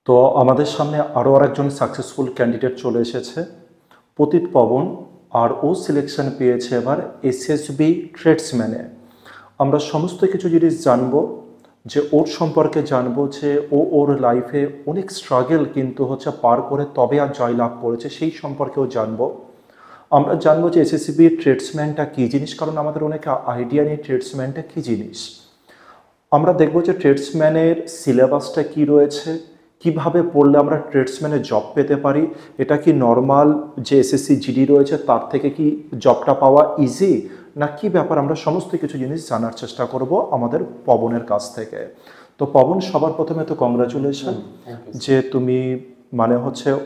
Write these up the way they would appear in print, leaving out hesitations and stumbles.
তো আমাদের সামনে আরও আরেকজন সাকসেসফুল ক্যান্ডিডেট চলে এসেছে, পতিত পবন। আর ও সিলেকশন পেয়েছে এবার এসএসবি ট্রেডসম্যানে। আমরা সমস্ত কিছু জিনিস জানবো, যে ওর সম্পর্কে জানবো, যে ওর লাইফে অনেক স্ট্রাগল কিন্তু পার করে তবে আর জয়লাভ করেছে, সেই সম্পর্কেও জানবো। আমরা জানবো যে এসএসবি ট্রেডসম্যানটা কী জিনিস, কারণ আমাদের অনেক আইডিয়া নেই ট্রেডসম্যানটা কী জিনিস। আমরা দেখব যে ট্রেডসম্যানের সিলেবাসটা কি রয়েছে, কিভাবে পড়লে আমরা ট্রেডসম্যানে জব পেতে পারি, এটা কি নর্মাল যে এসএসসি জিডি রয়েছে তার থেকে কি জবটা পাওয়া ইজি, না কি ব্যাপার, আমরা সমস্ত কিছু জিনিস জানার চেষ্টা করব আমাদের পবনের কাছ থেকে। তো পবন, সবার প্রথমে তো কংগ্রাচুলেশন যে তুমি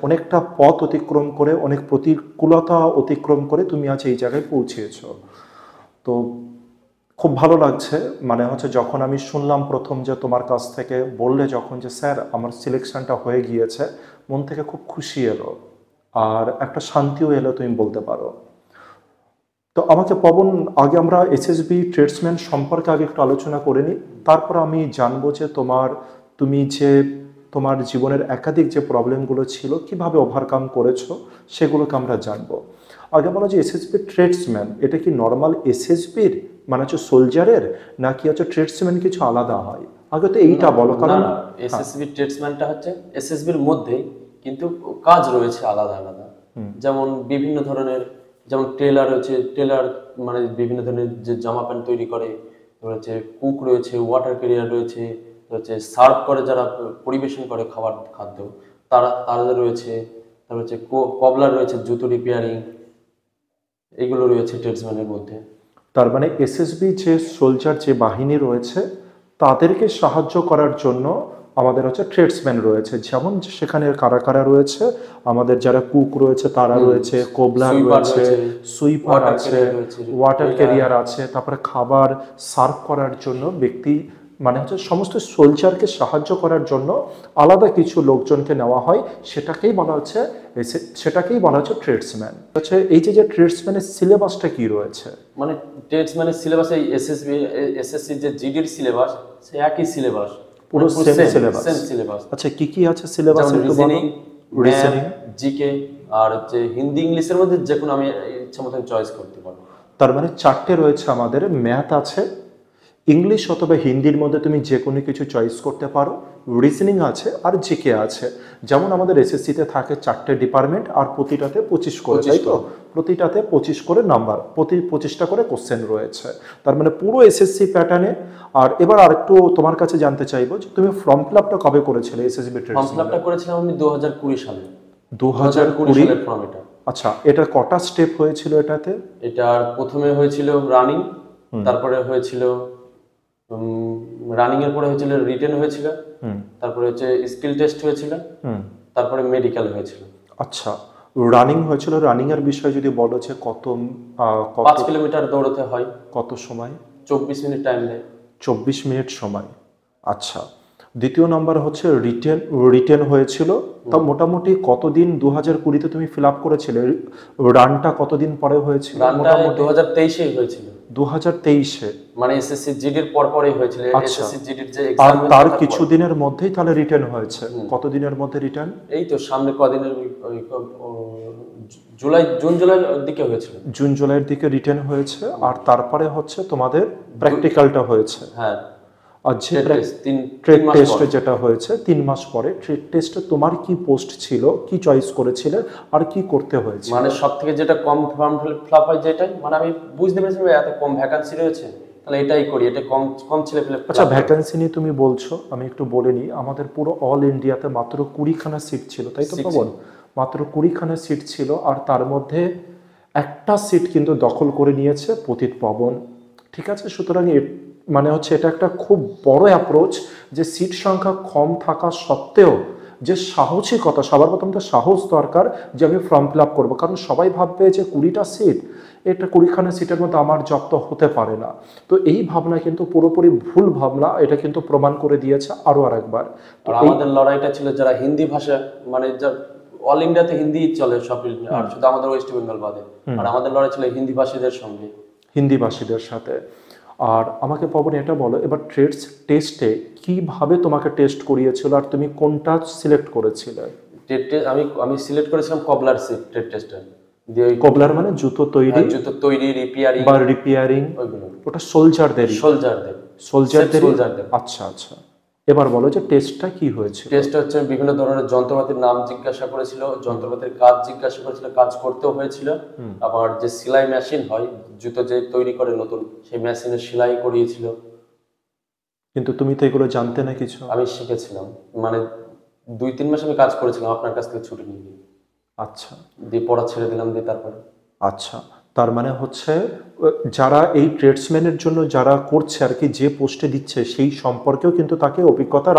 অনেকটা পথ অতিক্রম করে, অনেক প্রতিকূলতা অতিক্রম করে তুমি আজ এই জায়গায় পৌঁছেছ। তো খুব ভালো লাগছে, যখন আমি শুনলাম প্রথম যে তোমার কাছ থেকে বললে যখন যে স্যার আমার সিলেকশনটা হয়ে গিয়েছে, মন থেকে খুব খুশি এলো আর একটা শান্তিও এলো, তুমি বলতে পারো। তো আমাকে পবন, আগে আমরা এসএসবি ট্রেডসম্যান সম্পর্কে আগে একটু আলোচনা করে নিই, তারপর আমি জানবো যে তুমি যে তোমার জীবনের একাধিক যে প্রবলেমগুলো ছিল কিভাবে ওভারকাম করেছো সেগুলোকে আমরা জানবো। আগে বলো যে এসএসবি ট্রেডসম্যান এটা কি নর্মাল এসএসবির সোলজারের, নাকি ট্রেডসম্যান কিছু আলাদা হয়? আগে তো এইটা বলো, কারণ এসএসবি ট্রেডসম্যানটা হচ্ছে এসএসবির মধ্যেই, কিন্তু কাজ রয়েছে আলাদা আলাদা। যেমন বিভিন্ন ধরনের, যেমন টেলার রয়েছে, টেলার মানে বিভিন্ন ধরনের যে জামা প্যান্ট তৈরি করে, রয়েছে কুক রয়েছে, ওয়াটার ক্যারিয়ার রয়েছে, সার্ভ করে যারা পরিবেশন করে খাদ্য তাদের রয়েছে, তারপর হচ্ছে কবলার রয়েছে, জুতো রিপেয়ারিং, এগুলো রয়েছে ট্রেডসম্যানের মধ্যে। তার মানে এসএসবি যে সোলজার যে বাহিনী রয়েছে তাদেরকে সাহায্য করার জন্য আমাদের ট্রেডসম্যান রয়েছে, যেমন সেখানে কারা কারা রয়েছে, আমাদের যারা কুক রয়েছে তারা রয়েছে, কোবলার রয়েছে, সুইপার আছে, ওয়াটার ক্যারিয়ার আছে, তারপরে খাবার সার্ভ করার জন্য ব্যক্তি সমস্ত সোলজারকে সাহায্য করার জন্য আলাদা কিছু লোকজনকে নেওয়া হয়, সেটাকেই বলা হচ্ছে ট্রেডসম্যান। এই যে ট্রেডসম্যানের সিলেবাসটা কি রয়েছে? মানে ট্রেডসম্যানের সিলেবাস এই এসএসসি যে জিডির সিলেবাস, সে একই সিলেবাস, পুরো সেম সিলেবাস। আচ্ছা, কি কি আছে সিলেবাসে? রিজনিং, জিকে, আর হিন্দি ইংলিশের মধ্যে যে কোনো আমি ইচ্ছা মতন চয়েস করতে পারবো। তার মানে চারটে রয়েছে আমাদের, ম্যাথ আছে, ইংলিশ অথবা হিন্দির মধ্যে তুমি যে কোনো কিছু চয়েস করতে পারো, রিজনিং আছে, আর জিকে আছে। যেমন আমাদের এসএসসিতে থাকে চারটে ডিপার্টমেন্ট, আর প্রতিটাতে 25 করে, তাই তো? প্রতিটাতে 25 করে নাম্বার, প্রতি 25টা করে কোশ্চেন রয়েছে। তার মানে পুরো এসএসসি প্যাটার্নে। আর এবার আরেকটু তোমার কাছে জানতে চাইবো যে তুমি ফর্ম ফিল আপটা কবে করেছিলে এসএসসি ট্রেড? ফর্ম ফিল আপটা করেছিলাম আমি 2020 সালে। 2020 সালের ফর্ম এটা। আচ্ছা, এটা কটা স্টেপ হয়েছিল এটাতে? এটা প্রথমে হয়েছিল রানিং, তারপরে হয়েছিল রানিং এর পরে হয়েছিল রিটেন হয়েছিল, তারপরে স্কিল টেস্ট হয়েছিল, তারপরে মেডিকেল হয়েছিল। আচ্ছা, রানিং হয়েছিল, রানিং এর বিষয় যদি বলো যে কত 5 কিলোমিটার দৌড়াতে হয়। কত সময়? 24 মিনিট টাইম দেয়। 24 মিনিট সময়। আচ্ছা, দ্বিতীয় নাম্বার হচ্ছে রিটেন হয়েছিল। তা মোটামুটি কতদিন 2020-তে তুমি ফিল আপ করেছিলে? রানটা কতদিন পরে হয়েছিল? মোটামুটি 2023-এ হয়েছিল। 2023-এ মানে এসএসসি জিডির পরপরই হয়েছিল। এসএসসি জিডির যে এক্সাম, আর তার কিছুদিনের মধ্যেই তাহলে রিটেন হয়েছে। কতদিনের মধ্যে রিটেন? এই তো সামনে কদিনের, জুন জুলাইয়ের দিকে হয়েছিল। জুন জুলাইয়ের দিকে রিটেন হয়েছে, আর তারপরে তোমাদের প্র্যাকটিক্যালটা হয়েছে। হ্যাঁ, আর যে ট্রেড টেস্টে যেটা হয়েছে 3 মাস পরে, ট্রেড টেস্টে তোমার কি পোস্ট ছিল, কি চয়েস করেছিলে, আর কি করতে হয়েছে? মানে সবথেকে যেটা কম ফর্ম ফিল হয়, যেটাই আমি বুঝতে পেরেছি এত কম ভ্যাকান্সি রয়েছে, তাহলে এটাই করি, এটা কম ছেলে পেলে। আচ্ছা, ভ্যাকান্সি নিয়ে তুমি বলছো, আমি একটু বলে নিই। আমাদের পুরো অল ইন্ডিয়াতে মাত্র 20খানা সিট ছিল, তাই তো পাবন? মাত্র 20খানা সিট ছিল, আর তার মধ্যে একটা সিট কিন্তু দখল করে নিয়েছে পতিত পবন। ঠিক আছে, সুতরাং এটা একটা খুব বড় অ্যাপ্রোচ, যে সিট সংখ্যা কম থাকা সত্ত্বেও যে সাহসিকতা, সবার প্রথম তো সাহস দরকার যে আমি ফর্ম ফিল আপ করবো। কারণ সবাই ভাববে যে 20টা সিট, এটা 20খানা সিটের মধ্যে আমার জব তো হতে পারে না। তো এই ভাবনা কিন্তু পুরোপুরি ভুল ভাবনা, এটা কিন্তু প্রমাণ করে দিয়েছে আরো আরেকবার। তো আমাদের লড়াইটা ছিল যারা হিন্দি ভাষা, অল ইন্ডিয়াতে হিন্দি চলে সব, আর শুধু আমাদের ওয়েস্ট বেঙ্গল বাদে, আর আমাদের লড়াই ছিল হিন্দি ভাষীদের সঙ্গে, হিন্দি ভাষীদের সাথে। আর আমাকে পবন এটা বলো, এবার ট্রেডস টেস্টে কিভাবে তোমাকে টেস্ট করিয়েছিল আর তুমি কোনটা সিলেক্ট করেছিলে? আমি আমি সিলেক্ট করেছিলাম কবলার ট্রেড টেস্টার দিয়ে ওই কবলার মানে জুতো তৈরি জুতো তৈরি, রিপেয়ারিং বা রিপেয়ারিং, ওইগুলো। ওটা সোলজারদেরই? সোলজারদের। সোলজারদেরই। সোলজারদের। আচ্ছা আচ্ছা, এবার বলো যে টেস্টটা কি হয়েছিল? টেস্ট হচ্ছে বিভিন্ন ধরনের যন্ত্রপাতির নাম জিজ্ঞাসা করেছিল, যন্ত্রপাতির কাজ জিজ্ঞাসা করেছিল, কাজ করতেও হয়েছিল। আবার যে সেলাই মেশিন হয়, জুতো যে তৈরি করে নতুন, সেই মেশিনে সেলাই করিয়েছিল। কিন্তু তুমি তো এগুলো জানতে না কিছু। আমি শিখেছিলাম, মানে 2-3 মাস আমি কাজ করেছিলাম আপনার কাছ থেকে ছুটি নিয়ে। আচ্ছা দিয়ে পড়া ছেড়ে দিলাম, দিয়ে তারপরে। আচ্ছা, তার মানে হচ্ছে যারা এই ট্রেডসম্যানের জন্য যারা করছে আর কি, যে পোস্টে দিচ্ছে সেই সম্পর্কেও কিন্তু তাকে অভিজ্ঞতা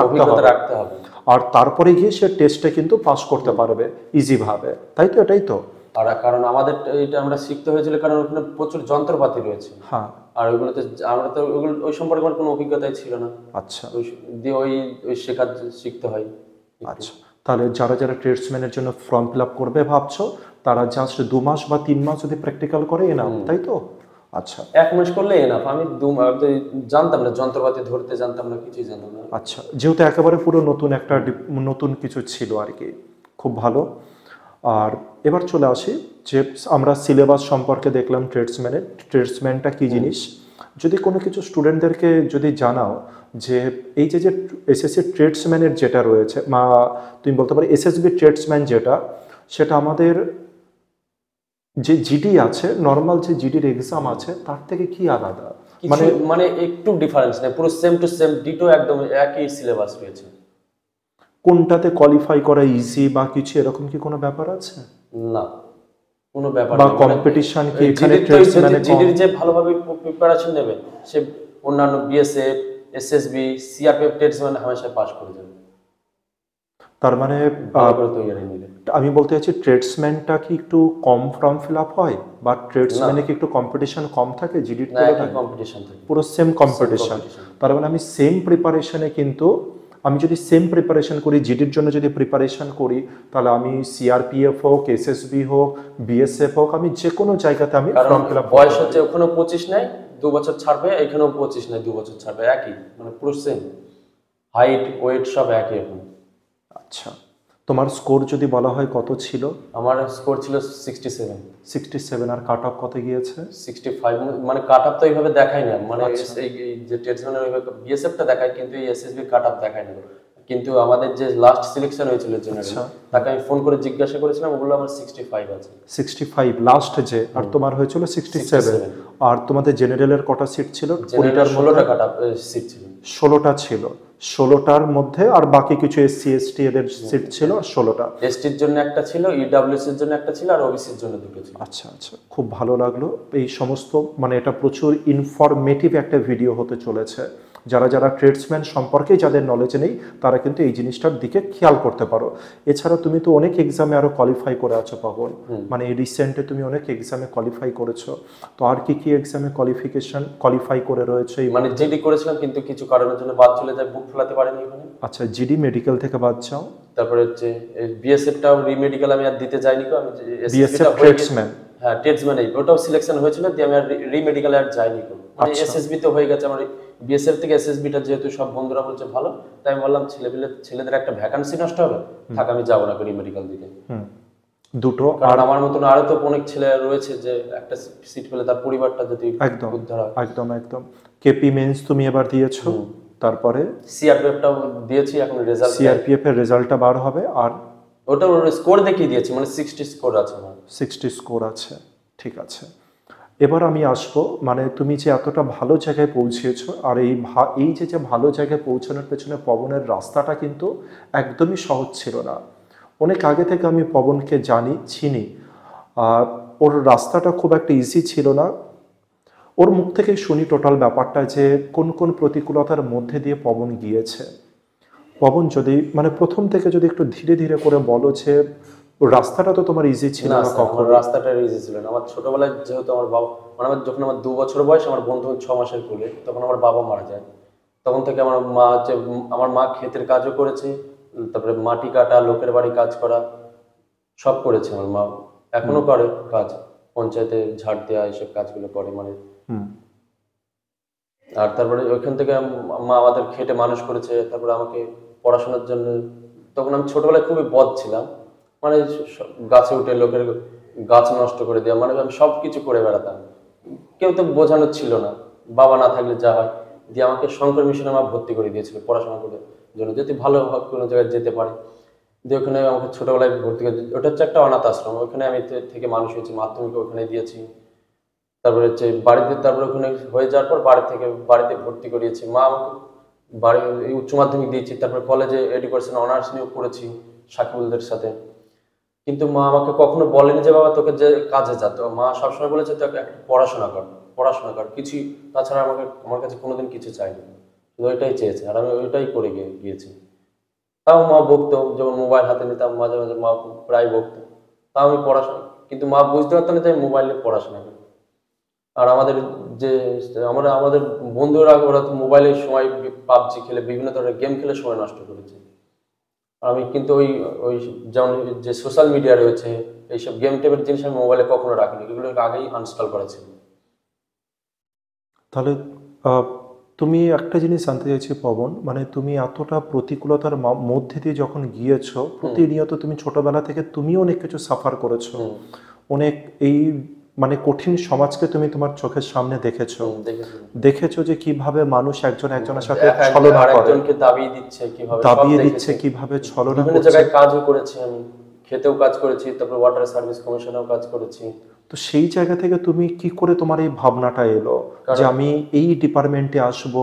রাখতে হবে। আর তারপরে গিয়ে সে টেস্টে কিন্তু পাস করতে পারবে ইজিভাবে, তাই তো? এটাই তো। আর কারণ আমাদের এটা আমরা শিখতে হয়েছিল, কারণ ওখানে প্রচুর যন্ত্রপাতি রয়েছে। হ্যাঁ। আর ওইগুলোতে আমরা তো ওই সম্পর্কে আমার কোনো অভিজ্ঞতাই ছিল না। আচ্ছা। দিয়ে ওই শিখতে হয়। আচ্ছা, তাহলে যারা যারা ট্রেডসম্যানের জন্য ফর্ম ফিল আপ করবে ভাবছো, তারা জাস্ট 2 মাস বা 3 মাস যদি প্র্যাকটিক্যাল করে এনাফ, তাই তো? আচ্ছা 1 মাস করলে এনাফ। আমি জানতাম না, যন্ত্রপাতি ধরতে জানতাম না, কিছুই জানতাম না। আচ্ছা, যেহেতু একেবারে পুরো নতুন একটা নতুন কিছু ছিল আর কি, খুব ভালো। আর এবার চলে আসি যে আমরা সিলেবাস সম্পর্কে দেখলাম ট্রেডসম্যানের, ট্রেডসম্যানটা কি জিনিস, যদি কোনো কিছু স্টুডেন্টদেরকে যদি জানাও যে এই যে যে এসএসসি ট্রেডসম্যানের যেটা রয়েছে, বা তুমি বলতে পারো এসএসবি ট্রেডসম্যান যেটা, সেটা আমাদের যে জিডি আছে, নর্মাল যে জিডির এক্সাম আছে, তার থেকে কি আলাদা? মানে একটু ডিফারেন্স নেই, পুরো সেম টু সেম ডিটো, একদম একই সিলেবাস রয়েছে। কোনটাতে কোয়ালিফাই করা ইজি বা কিছু এরকম কি কোনো ব্যাপার আছে? না, কোনো ব্যাপার বা না। কম্পিটিশন কি এখানে ট্রেডসম্যানে জিডির যে ভালোভাবে প্রিপারেশন নেবে, সে অন্যান্য বিএসএফ, এসএসবি, সিআরপিএফ ট্রেডসম্যান হামেশা পাস করে যাবে। তার মানে ভালো করে তৈরি নিলে। আমি বলতে চাইছি ট্রেডসম্যানটা কি একটু কম ফর্ম ফিল আপ হয়, বা ট্রেডসম্যানে কি একটু কম্পিটিশন কম থাকে জিডির তুলনায়? কম্পিটিশন থাকে, পুরো সেম কম্পিটিশন। তার মানে আমি সেম প্রিপারেশনে, কিন্তু আমি যদি সেম প্রিপারেশন করি, জিডির জন্য যদি প্রিপারেশন করি, তাহলে আমি সিআরপিএফ হোক, এসএসবি হোক, বিএসএফ হোক, আমি যে কোনো জায়গাতে আমি ফর্ম ফিল আপ। বয়স হচ্ছে ওখানেও 25 নেয়, 2 বছর ছাড়বে, এখানেও 25 নেয়, 2 বছর ছাড়বে, একই, মানে পুরো সেম, হাইট ওয়েট সব একই এখন। আচ্ছা, তোমার স্কোর যদি বলা হয় কত ছিল? আমার স্কোর ছিল 67। 67, আর কাট অফ কত গিয়েছে? 65। মানে কাট অফ তো এইভাবে দেখায় না, মানে এই যে ট্রেডসম্যানের ওইভাবে বিএসএফটা দেখায়, কিন্তু এই এসএসবি কাট অফ দেখায় না। কিন্তু আমাদের যে লাস্ট সিলেকশন হয়েছিল জেনারেল, তাকে আমি ফোন করে জিজ্ঞাসা করেছিলাম, ওগুলো আমার 65 আছে। 65 লাস্ট যে, আর তোমার হয়েছিল 67। আর তোমাদের জেনারেলের কটা সিট ছিল? 20টার 16টা কাট অফ সিট ছিল। 16টা ছিল, 16টার মধ্যে আর বাকি কিছু এসসি এসটি এদের সিট ছিল 16টা। এসটির জন্য একটা ছিল, ইডব্লিউএস এর জন্য একটা ছিল, আর ওবিসির জন্য দুটো ছিল। আচ্ছা আচ্ছা, খুব ভালো লাগলো এই সমস্ত, মানে এটা প্রচুর ইনফরমেটিভ একটা ভিডিও হতে চলেছে। যারা যারা ট্রেডসম্যান সম্পর্কে যাদের নলেজ নেই, তারা কিন্তু এই জিনিসটার দিকে খেয়াল করতে পারো। এছাড়া তুমি তো অনেক এক্সামে আরো কোয়ালিফাই করে আছো পাগল, মানে রিসেন্টে তুমি অনেক এক্সামে কোয়ালিফাই করেছো, তো আর কি কি এক্সামে কোয়ালিফাই করে রয়েছে? মানে জিডি করেছিলাম, কিন্তু কিছু কারণের জন্য বাদ চলে যায়, বুক ফেলাতে পারিনি ওখানে। আচ্ছা, জিডি মেডিকেল থেকে বাদ যাও। তারপরে হচ্ছে বিএসএফটাও রিমেডিকেল আমি আর দিতে যাইনি, আমি বিএসএফ ট্রেডসম্যান, হ্যাঁ ট্রেডসম্যান, ওটাও সিলেকশন হয়েছিল, দিয়ে আমি আর রিমেডিকেল আর যাইনি। মানে এসএসবি তো হয়ে গেছে আমার, বিএসএফ থেকে এসএসবিটা যেহেতু সব বন্ধুরা বলছে ভালো, তাই আমি বললাম ছেলেদের একটা ভ্যাকান্সি নষ্ট হবে, থাক আমি যাবো না রিমেডিকেল দিতে। দুটো, আর আমার মতন আরো তো অনেক ছেলে রয়েছে যে একটা সিট পেলে তার পরিবারটা যদি একদম উদ্ধার হয়। একদম একদম। কেপি মেন্স তুমি এবার দিয়েছো, তারপরে সিআরপিএফটাও দিয়েছি, এখন রেজাল্ট, সিআরপিএফ এর রেজাল্টটা বার হবে। আর ওটা স্কোর দেখিয়ে দিয়েছি, মানে 60 স্কোর আছে আমার। 60 স্কোর আছে, ঠিক আছে। এবার আমি আসবো, মানে তুমি যে এতটা ভালো জায়গায় পৌঁছেছো, আর এই যে যে ভালো জায়গায় পৌঁছানোর পেছনে পবনের রাস্তাটা কিন্তু একদমই সহজ ছিল না। অনেক আগে থেকে আমি পবনকে চিনি, আর ওর রাস্তাটা খুব একটা ইজি ছিল না। ওর মুখ থেকে শুনি টোটাল ব্যাপারটা, যে কোন কোন প্রতিকূলতার মধ্যে দিয়ে পবন গিয়েছে। পবন, যদি মানে প্রথম থেকে যদি একটু ধীরে ধীরে করে বলো যে রাস্তাটা তো তোমার ইজি ছিল না কখনো? রাস্তাটা ইজি ছিল না। আমার ছোটবেলায় যেহেতু আমার বাবা, মানে যখন আমার 2 বছর বয়স, আমার বন্ধু 6 মাসের কোলে, তখন আমার বাবা মারা যায়। তখন থেকে আমার মা ক্ষেতের কাজও করেছে, তারপরে মাটি কাটা, লোকের বাড়ি কাজ করা, সব করেছে আমার মা, এখনো করে কাজ, পঞ্চায়েতে ঝাড় দেওয়া, এইসব কাজগুলো করে। মানে আর তারপরে ওইখান থেকে মা আমাদের খেটে মানুষ করেছে, তারপরে আমাকে পড়াশোনার জন্য, তখন আমি ছোটবেলায় খুবই বদ ছিলাম, মানে গাছে উঠে লোকের গাছ নষ্ট করে দেওয়া, মানে আমি সবকিছু করে বেড়াতাম, কেউ তো বোঝানোর ছিল না, বাবা না থাকলে যা হয়। দিয়ে আমাকে শঙ্কর মিশনে আমার ভর্তি করে দিয়েছিল পড়াশোনা করার জন্য, যদি ভালো কোনো জায়গায় যেতে পারে। দিয়ে ওখানে আমাকে ছোটবেলায় ভর্তি করে ওটা হচ্ছে একটা অনাথ আশ্রম, ওখানে আমি থেকে মানুষ হয়েছি, মাধ্যমিক ওখানে দিয়েছি। তারপরে হচ্ছে বাড়িতে, তারপরে ওখানে হয়ে যাওয়ার পর বাড়িতে ভর্তি করিয়েছি মা আমাকে। বাড়ি উচ্চ মাধ্যমিক দিয়েছি, তারপর কলেজে এডুকেশন অনার্স নিয়েও পড়েছি সাকিবুলদের সাথে। কিন্তু মা আমাকে কখনো বলেনি যে বাবা তোকে যে কাজে যা, তো মা সবসময় বলেছে তোকে একটা পড়াশোনা কর কিছু, তাছাড়া আমার কাছে কোনোদিন কিছু চাইনি, শুধু ওইটাই চেয়েছে, আর আমি ওইটাই করে গিয়েছি। তাও মা বকতো, যখন মোবাইল হাতে নিতাম মাঝে মাঝে মা প্রায় বকতো, তাও আমি পড়াশোনা, কিন্তু মা বুঝতে পারতো না যে আমি মোবাইলে পড়াশোনা করি। আর যে আমাদের বন্ধুরা, ওরা তো মোবাইলে সময় পাবজি খেলে বিভিন্ন ধরনের গেম খেলে সময় নষ্ট করেছে। আর আমি কিন্তু ওই ওই যেমন যে সোশ্যাল মিডিয়া রয়েছে, এইসব গেম টেমের জিনিস আমি মোবাইলে কখনো রাখিনি, এগুলো আগেই আনইনস্টল করা ছিল। তাহলে আহ, তুমি একটা জিনিস জানতে চাইছি পবন, মানে তুমি এতটা প্রতিকূলতার মধ্যে দিয়ে যখন গিয়েছো, প্রতিনিয়ত তুমি ছোটবেলা থেকে তুমিও অনেক কিছু সাফার করেছো, অনেক এই মানে কঠিন সমাজকে তুমি তোমার চোখের সামনে দেখেছো, দেখেছো যে কিভাবে মানুষ একজন একজনের সাথে ছলনা করে, আরেকজনকে দাবিয়ে দিচ্ছে কিভাবে, দাবিয়ে দিচ্ছে, কিভাবে ছলনা বিভিন্ন করছে। জায়গায় কাজও করেছি আমি, খেতেও কাজ করেছি, তারপর ওয়াটার সার্ভিস কমিশনেও কাজ করেছি। তো সেই জায়গা থেকে তুমি কি করে তোমার এই ভাবনাটা এলো যে আমি এই ডিপার্টমেন্টে আসব,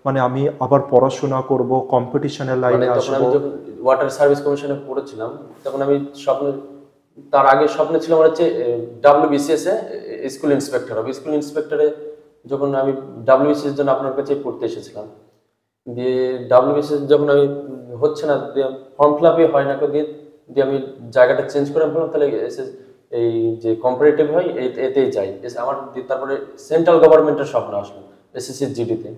মানে আমি আবার পড়াশোনা করব, কম্পিটিশনের লাইনে তখন আসব? আমি যখন ওয়াটার সার্ভিস কমিশনে পড়েছিলাম, তখন আমি তার আগে স্বপ্ন ছিল আমার হচ্ছে WBCS এ স্কুল ইন্সপেক্টর হবে। স্কুল ইন্সপেক্টরে যখন আমি WBCS জন্য আপনার কাছে পড়তে এসেছিলাম, দিয়ে WBCS যখন আমি হচ্ছে না, ফর্ম ফিল আপই হয় না, দিয়ে দিয়ে আমি জায়গাটা চেঞ্জ করে বললাম তাহলে এই যে কম্পারেটিভ হয় এতেই যাই। আমার তারপরে সেন্ট্রাল গভর্নমেন্টের স্বপ্ন আসলো SSC GD-তে।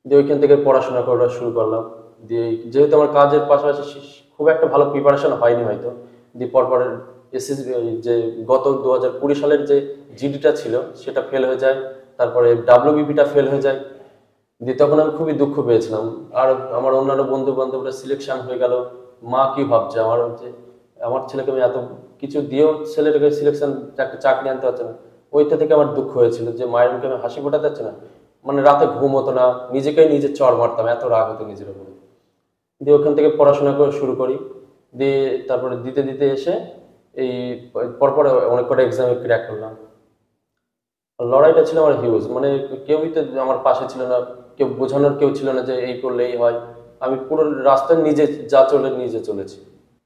দিয়ে ওইখান থেকে পড়াশোনা করা শুরু করলাম। দিয়ে যেহেতু আমার কাজের পাশাপাশি খুব একটা ভালো প্রিপারেশন হয়নি হয়তো, দিয়ে পরপর এসএসবি যে গত 2020 সালের যে জিডিটা ছিল সেটা ফেল হয়ে যায়, তারপরে WBPটা ফেল হয়ে যায়। দিয়ে তখন আমি খুবই দুঃখ পেয়েছিলাম। আর আমার অন্যান্য বন্ধু বান্ধবরা সিলেকশন হয়ে গেল, মা কি ভাবছে আমার ছেলেকে আমি এত কিছু দিয়েও ছেলেটাকে সিলেকশন, একটা চাকরি আনতে পারছে না। ওইটা থেকে আমার দুঃখ হয়েছিল যে মায়ের মুখে আমি হাসি ফোটাতে পারছি না, মানে রাতে ঘুম হতো না, নিজে চড় মারতাম, এত রাগ হতো নিজের উপরে। দিয়ে ওখান থেকে পড়াশোনা করে শুরু করি। দিয়ে তারপরে দিতে দিতে এসে এই পরপর অনেক কটা এক্সামে ক্র্যাক করলাম। লড়াইটা ছিল আমার হিউজ, মানে কেউই তো আমার পাশে ছিল না, কেউ বোঝানোর কেউ ছিল না যে এই করলেই হয়। আমি পুরো রাস্তায় নিজে চলেছি।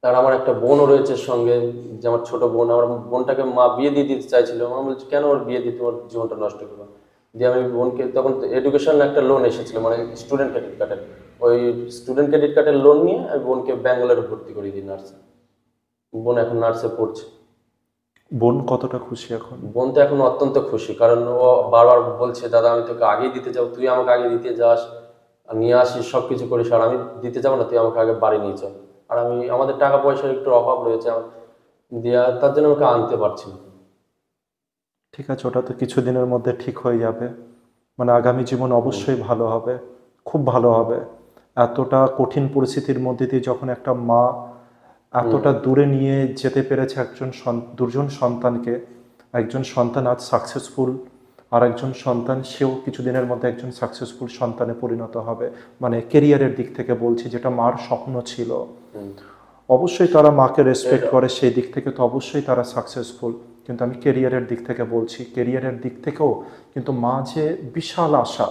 আর আমার একটা বোনও রয়েছে সঙ্গে, যে আমার ছোট বোন, আমার বোনটাকে মা বিয়ে দিয়ে দিতে চাইছিল। আমি বলছি কেন ওর বিয়ে দিতে, ওর জীবনটা নষ্ট করবো। দিয়ে আমি বোনকে, তখন এডুকেশন একটা লোন এসেছিল, মানে স্টুডেন্ট ক্রেডিট কার্ডের, ওই স্টুডেন্ট ক্রেডিট কার্ডের লোন নিয়ে আমি বোনকে ব্যাঙ্গালোরে ভর্তি করে দিই নার্সে। বোন এখন নার্সে পড়ছে। বোন কতটা খুশি এখন? বোন তো এখন অত্যন্ত খুশি, কারণ ও বারবার বলছে দাদা আমি তোকে আগেই দিতে যাবো, তুই আমাকে আগে দিতে যাস, আর নিয়ে আসিস, সবকিছু করিস, আর আমি দিতে যাবো না, তুই আমাকে আগে বাড়ি নিয়ে চল। আর আমাদের টাকা পয়সার একটু অভাব রয়েছে দিয়া, তার জন্য আমাকে আনতে পারছি না। ঠিক আছে, ওটা তো কিছুদিনের মধ্যে ঠিক হয়ে যাবে, মানে আগামী জীবন অবশ্যই ভালো হবে, খুব ভালো হবে। এতটা কঠিন পরিস্থিতির মধ্যে দিয়ে যখন একটা মা এতটা দূরে নিয়ে যেতে পেরেছে দুজন সন্তানকে, একজন সন্তান আজ সাকসেসফুল, আর একজন সন্তান সেও কিছুদিনের মধ্যে একজন সাকসেসফুল সন্তানে পরিণত হবে, মানে কেরিয়ারের দিক থেকে বলছি, যেটা মার স্বপ্ন ছিল। অবশ্যই তারা মাকে রেসপেক্ট করে, সেই দিক থেকে তো অবশ্যই তারা সাকসেসফুল। কিন্তু আমি কেরিয়ারের দিক থেকে বলছি, কেরিয়ারের দিক থেকেও কিন্তু মা যে বিশাল আশা,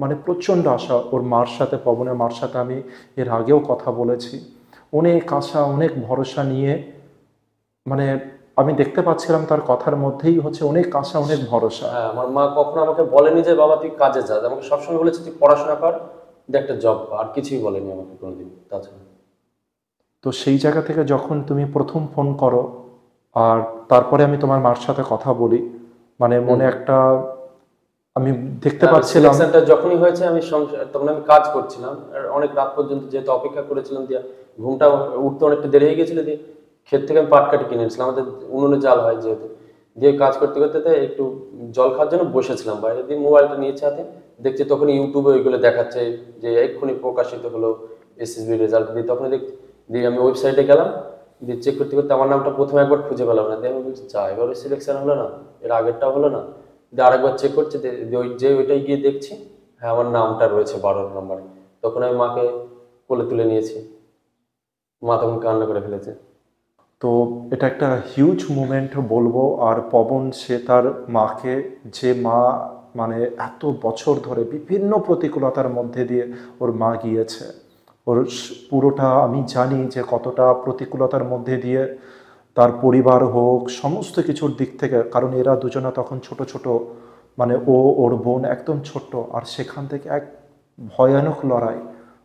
মানে প্রচণ্ড আশা ওর মার সাথে, পবনের মার সাথে আমি এর আগেও কথা বলেছি, অনেক আশা অনেক ভরসা নিয়ে, মানে আমি দেখতে পাচ্ছিলাম তার কথার মধ্যেই হচ্ছে অনেক আশা অনেক ভরসা। হ্যাঁ, আমার মা কখনো আমাকে বলেনি যে বাবা তুই কাজে যা, আমাকে সবসময় বলেছে তুই পড়াশোনা কর, তুই একটা জব, আর কিছুই বলেনি আমাকে কোনোদিন তাছাড়া। তো সেই জায়গা থেকে যখন তুমি প্রথম ফোন করো, আর তারপরে আমি তোমার মার সাথে কথা বলি, মানে মনে একটা, আমি দেখতে পাচ্ছিলাম সিলেকশনটা যখনই হয়েছে আমি তখন আমি কাজ করছিলাম, আর অনেক রাত পর্যন্ত যেহেতু অপেক্ষা করেছিলাম, দিয়ে ঘুমটা উঠতে অনেকটা দেরি হয়ে গেছিল। দিয়ে ক্ষেত থেকে আমি পাটকাঠি কিনে এনেছিলাম, আমাদের উনুনে জাল হয় যেহেতু। দিয়ে কাজ করতে করতে একটু জল খাওয়ার জন্য বসেছিলাম বাইরে, দিয়ে মোবাইলটা নিয়েছে হাতে, দেখছি তখন ইউটিউবে ওইগুলো দেখাচ্ছে যে এক্ষুনি প্রকাশিত হলো এসএসবি রেজাল্ট দিয়ে, তখন দিয়ে আমি ওয়েবসাইটে গেলাম, দিয়ে চেক করতে করতে আমার নামটা প্রথমে একবার খুঁজে পেলাম না, দিয়ে আমি বলছি যা এবার সিলেকশন হলো না, এর আগেরটা হলো না, দিয়ে আরেকবার চেক করছি, ওইটাই গিয়ে দেখছি হ্যাঁ আমার নামটা রয়েছে 12 নম্বরে। তখন আমি মাকে কোলে তুলে নিয়েছি, মা তখন কান্না করে ফেলেছে। তো এটা একটা হিউজ মুমেন্ট বলবো। আর পবন সে তার মাকে, যে মা মানে এত বছর ধরে বিভিন্ন প্রতিকূলতার মধ্যে দিয়ে ওর মা গিয়েছে, ওর পুরোটা আমি জানি যে কতটা প্রতিকূলতার মধ্যে দিয়ে তার পরিবার হোক সমস্ত কিছুর দিক থেকে, কারণ এরা দুজনা তখন ছোট ছোট, মানে ওর বোন একদম ছোট্ট, আর সেখান থেকে এক ভয়ানক লড়াই,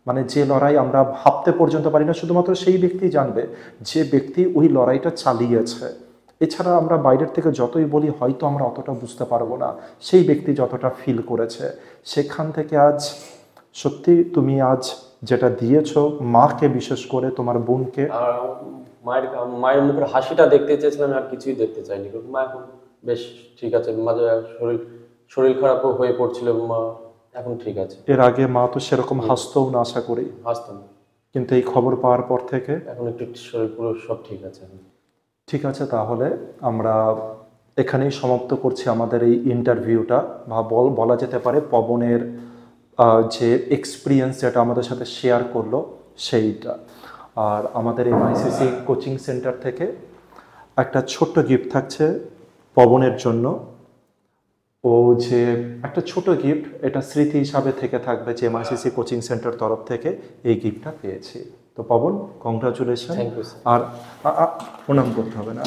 মানে যে লড়াই আমরা ভাবতে পর্যন্ত পারি না, শুধুমাত্র সেই ব্যক্তি জানবে যে ব্যক্তি ওই লড়াইটা চালিয়েছে। এছাড়া আমরা বাইরের থেকে যতই বলি হয়তো আমরা অতটা বুঝতে পারবো না, সেই ব্যক্তি যতটা ফিল করেছে। সেখান থেকে আজ সত্যি তুমি আজ যেটা দিয়েছো মাকে, বিশেষ করে তোমার বোনকে, আর মায়ের মুখের হাসিটা দেখতে চেয়েছিলাম, আর কিছুই দেখতে চাইনি, কিন্তু মা এখন বেশ ঠিক আছে, মাঝে শরীর শরীর খারাপও হয়ে পড়ছিল, মা এখন ঠিক আছে। এর আগে মা তো সেরকম হাসতও না আশা করি, হাসতাম, কিন্তু এই খবর পাওয়ার পর থেকে এখন একটু শরীর পুরো সব ঠিক আছে। ঠিক আছে। তাহলে আমরা এখানেই সমাপ্ত করছি আমাদের এই ইন্টারভিউটা, বা বলা যেতে পারে পবনের যে এক্সপিরিয়েন্স যেটা আমাদের সাথে শেয়ার করলো সেইটা। আর আমাদের এই মাইসিসি কোচিং সেন্টার থেকে একটা ছোট্ট গিফট থাকছে পবনের জন্য। ও যে একটা ছোট গিফট, এটা স্মৃতি হিসাবে থেকে থাকবে যে মাইসিসি কোচিং সেন্টার তরফ থেকে এই গিফটটা পেয়েছি। তো পবন, কংগ্রাচুলেশন। Thank you. আর প্রণাম করতে হবে না।